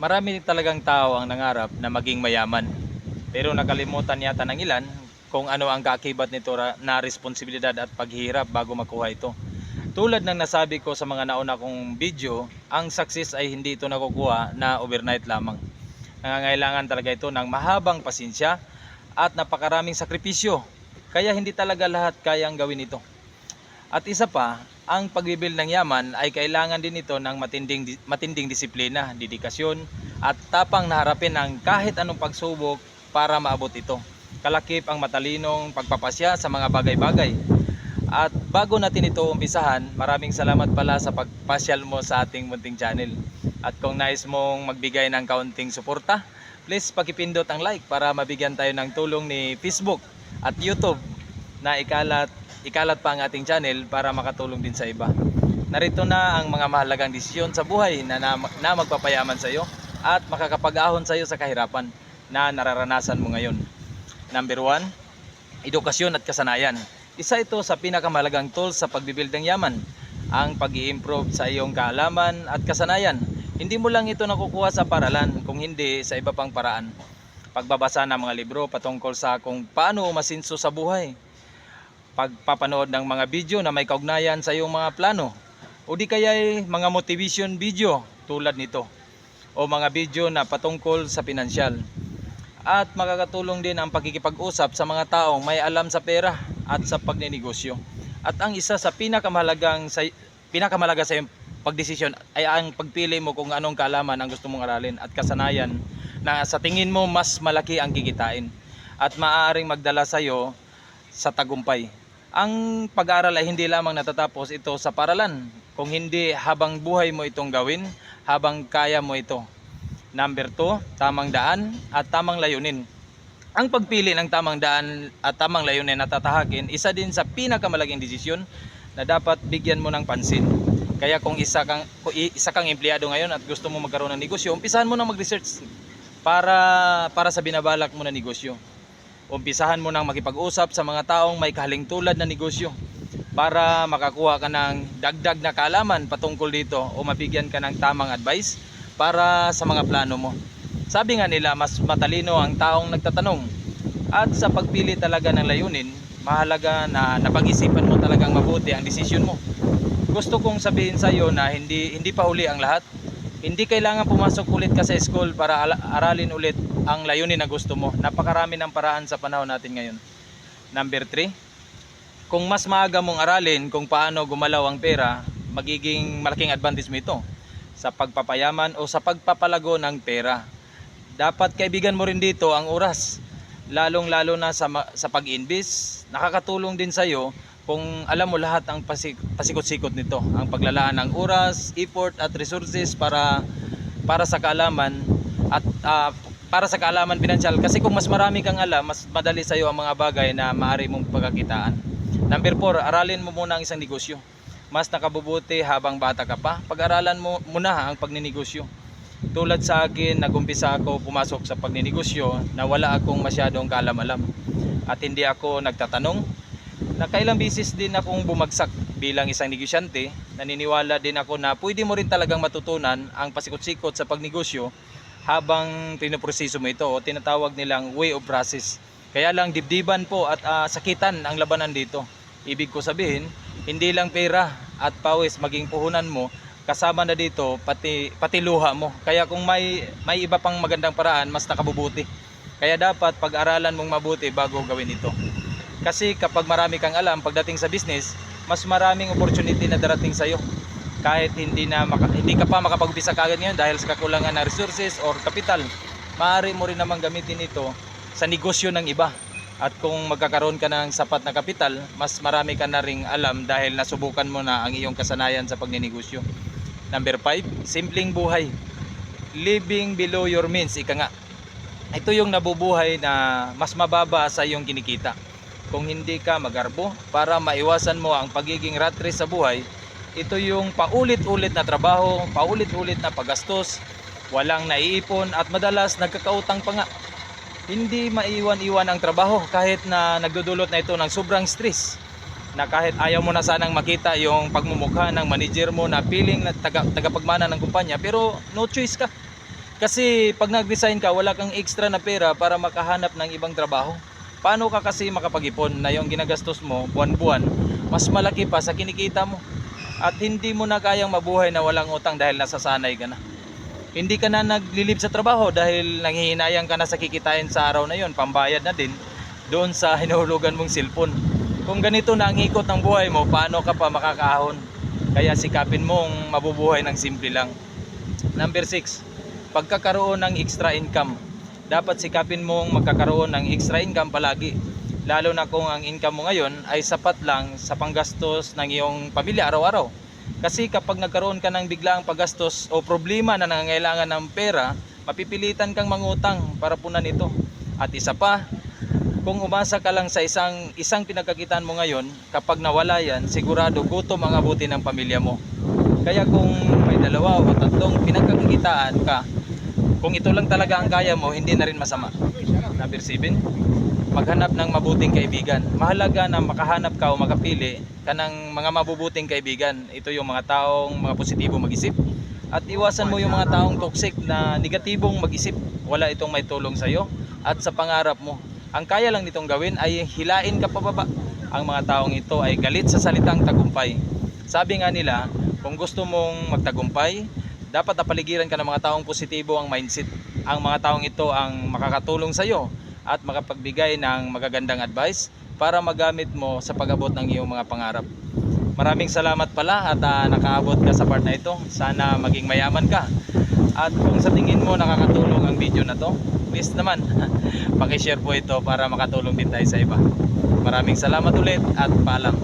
Marami talagang tao ang nangarap na maging mayaman. Pero nakalimutan yata ng ilan kung ano ang kaakibat nito na responsibilidad at paghihirap bago makuha ito. Tulad ng nasabi ko sa mga nauna kong video, ang success ay hindi ito nakukuha na overnight lamang. Nangangailangan talaga ito ng mahabang pasensya at napakaraming sakripisyo. Kaya hindi talaga lahat kayang gawin ito. At isa pa, ang pagbibuild ng yaman ay kailangan din ito ng matinding disiplina, dedikasyon at tapang na harapin ang kahit anong pagsubok para maabot ito. Kalakip ang matalinong pagpapasya sa mga bagay-bagay. At bago natin ito umpisahan, maraming salamat pala sa pagpasyal mo sa ating munting channel. At kung nais mong magbigay ng kaunting suporta, please pakipindot ang like para mabigyan tayo ng tulong ni Facebook at YouTube na ikalat pa ang ating channel para makatulong din sa iba. Narito na ang mga mahalagang desisyon sa buhay na magpapayaman sa iyo at makakapag-ahon sa iyo sa kahirapan na nararanasan mo ngayon. Number 1, edukasyon at kasanayan. Isa ito sa pinakamahalagang tools sa pagbibuild ng yaman, ang pag-i-improve sa iyong kaalaman at kasanayan. Hindi mo lang ito nakukuha sa paralan, kung hindi sa iba pang paraan. Pagbabasa ng mga libro patungkol sa kung paano umasinso sa buhay, pagpapanood ng mga video na may kaugnayan sa iyong mga plano, o di kaya mga motivation video tulad nito, o mga video na patungkol sa pinansyal. At makakatulong din ang pagkikipag-usap sa mga taong may alam sa pera at sa pagninegosyo. At ang isa sa pinakamahalaga sa iyong pagdesisyon ay ang pagpili mo kung anong kaalaman ang gusto mong aralin at kasanayan na sa tingin mo mas malaki ang kikitain at maaaring magdala sa iyo sa tagumpay. Ang pag-aaral ay hindi lamang natatapos ito sa paralan, kung hindi habang buhay mo itong gawin, habang kaya mo ito. Number 2, tamang daan at tamang layunin. Ang pagpili ng tamang daan at tamang layunin na tatahakin, isa din sa pinakamalaking desisyon na dapat bigyan mo ng pansin. Kaya kung isa kang empleyado ngayon at gusto mo magkaroon ng negosyo, umpisahan mo nang mag-research para sa binabalak mo na negosyo. Umpisahan mo nang makipag-usap sa mga taong may kahalintulad na negosyo para makakuha ka ng dagdag na kaalaman patungkol dito o mabigyan ka ng tamang advice para sa mga plano mo. Sabi nga nila, mas matalino ang taong nagtatanong. At sa pagpili talaga ng layunin, mahalaga na napag-isipan mo talagang mabuti ang desisyon mo. Gusto kong sabihin sa iyo na hindi pa uli ang lahat. Hindi kailangan pumasok ulit ka sa school para aralin ulit ang layunin na gusto mo. Napakarami ng paraan sa panahon natin ngayon. Number 3, kung mas maaga mong aralin kung paano gumalaw ang pera, magiging malaking advantage mo ito sa pagpapayaman o sa pagpapalago ng pera. Dapat kaibigan mo rin dito ang oras, lalong-lalo na sa pag-invest. Nakakatulong din sa iyo kung alam mo lahat ang pasikot-sikot nito, ang paglalaan ng oras, effort at resources para sa kaalaman at para sa kaalaman pinansyal. Kasi kung mas marami kang alam, mas madali sa iyo ang mga bagay na maaari mong pagkakitaan. Number 4, aralin mo muna ang isang negosyo. Mas nakabubuti habang bata ka pa, pag-aralan mo muna ang pagninegosyo. Tulad sa akin, nag-umpisa ako pumasok sa pagninegosyo na wala akong masyadong kaalam-alam. At hindi ako nagtatanong. Nakailang bisis din akong bumagsak bilang isang negosyante. Naniniwala din ako na pwede mo rin talagang matutunan ang pasikot-sikot sa pagnegosyo habang pinoproseso mo ito o tinatawag nilang way of process. Kaya lang dibdiban po at sakitan ang labanan dito. Ibig ko sabihin, hindi lang pera at pawis maging puhunan mo, kasama na dito pati luha mo. Kaya kung may iba pang magandang paraan, mas nakabubuti. Kaya dapat pag-aralan mong mabuti bago gawin ito. Kasi kapag marami kang alam pagdating sa business, mas maraming opportunity na darating sa iyo. Kahit hindi ka pa makapag-umpisa kaagad ngayon dahil sa kakulangan ng resources or kapital, maaari mo rin namang gamitin ito sa negosyo ng iba. At kung magkakaroon ka ng sapat na kapital, mas marami ka na ring alam dahil nasubukan mo na ang iyong kasanayan sa pagninegosyo. Number 5, simpleng buhay. Living below your means, ika nga. Ito yung nabubuhay na mas mababa sa iyong kinikita. Kung hindi ka magarbo para maiwasan mo ang pagiging rat race sa buhay, ito yung paulit-ulit na trabaho, paulit-ulit na paggastos, walang naiipon at madalas nagkakautang pa nga. Hindi maiwan-iwan ang trabaho kahit na nagdudulot na ito ng sobrang stress. Na kahit ayaw mo na sanang makita yung pagmumukha ng manager mo na piling na tagapagmana ng kumpanya, pero no choice ka. Kasi pag nag-resign ka, wala kang extra na pera para makahanap ng ibang trabaho. Paano ka kasi makapag-ipon na yung ginagastos mo buwan-buwan, mas malaki pa sa kinikita mo? At hindi mo na kayang mabuhay na walang utang dahil nasasanay ka na. Hindi ka na naglilib sa trabaho dahil nanghihinayang ka na sa kikitain sa araw na yon, pambayad na din doon sa hinuhulugan mong cellphone. Kung ganito na ang ikot ng buhay mo, paano ka pa makakaahon? Kaya sikapin mong mabubuhay ng simple lang. Number 6, pagkakaroon ng extra income. Dapat sikapin mong magkakaroon ng extra income palagi. Lalo na kung ang income mo ngayon ay sapat lang sa panggastos ng iyong pamilya araw-araw. Kasi kapag nagkaroon ka ng biglaang paggastos o problema na nangangailangan ng pera, mapipilitan kang mangutang para punan ito. At isa pa, kung umasa ka lang sa isang pinagkakitaan mo ngayon, kapag nawala yan, sigurado gutom ang abutin ng pamilya mo. Kaya kung may 2 o 3 pinagkakitaan ka, kung ito lang talaga ang kaya mo, hindi na rin masama. Number 7, maghanap ng mabuting kaibigan. Mahalaga na makahanap ka o makapili ka ng mga mabubuting kaibigan. Ito yung mga taong mga positibo mag-isip. At iwasan mo yung mga taong toxic na negatibong mag-isip. Wala itong may tulong sa iyo at sa pangarap mo. Ang kaya lang nitong gawin ay hilain ka pababa. Ang mga taong ito ay galit sa salitang tagumpay. Sabi nga nila, kung gusto mong magtagumpay, dapat napaligiran ka ng mga taong positibo ang mindset. Ang mga taong ito ang makakatulong sa iyo at makapagbigay ng magagandang advice para magamit mo sa pag-abot ng iyong mga pangarap. Maraming salamat pala at nakaabot ka sa part na ito. Sana maging mayaman ka. At kung sa tingin mo nakakatulong ang video na to, please naman paki-share po ito para makatulong din tayo sa iba. Maraming salamat ulit at paalam.